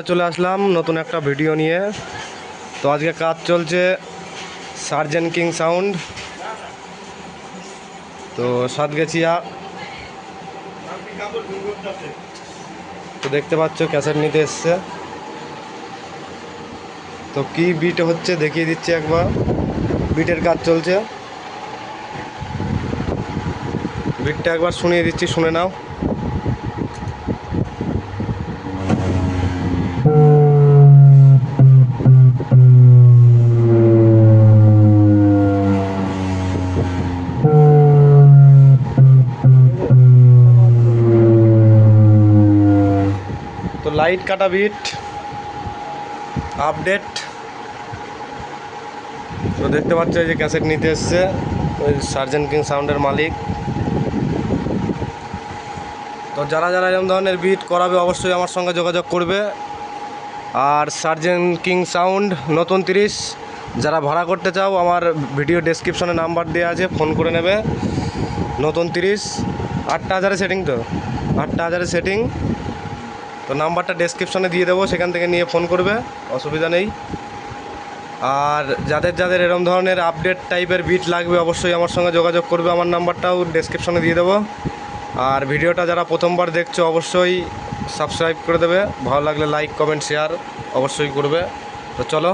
চলে আসলাম নতুন একটা ভিডিও নিয়ে। তো আজকে কাজ চলছে সার্জেন্ট কিং সাউন্ড। তো সাতগেছিয়া তো দেখতে পাচ্ছ ক্যাসেট নিতে এসছে। তো কি বিট হচ্ছে দেখিয়ে দিচ্ছি একবার। বিটের কাজ চলছে, বিটটা একবার শুনিয়ে দিচ্ছি, শুনে নাও। তো লাইট কাটা বিট আপডেট। তো দেখতে পাচ্ছ এই যে ক্যাসেট নিতে এসছে ওই সার্জেন্ট কিং সাউন্ডের মালিক। তো যারা যারা এরকম ধরনের বিট করাবে অবশ্যই আমার সঙ্গে যোগাযোগ করবে। আর সার্জেন্ট কিং সাউন্ড নতুন 30 যারা ভাড়া করতে চাও আমার ভিডিও ডেসক্রিপশনে নাম্বার দেওয়া আছে, ফোন করে নেবে। নতুন 30 8,000 সেটিং, তো 8,000 সেটিং। তো নাম্বারটা ডেসক্রিপশনে দিয়ে দেবো, সেখান থেকে নিয়ে ফোন করবে, অসুবিধা নেই। আর যাদের যাদের এরকম ধরনের আপডেট টাইপের বিট লাগবে অবশ্যই আমার সঙ্গে যোগাযোগ করবে, আমার নাম্বারটাও ডেসক্রিপশনে দিয়ে দেবো। আর ভিডিওটা যারা প্রথমবার দেখছো অবশ্যই সাবস্ক্রাইব করে দেবে, ভালো লাগলে লাইক কমেন্ট শেয়ার অবশ্যই করবে। তো চলো।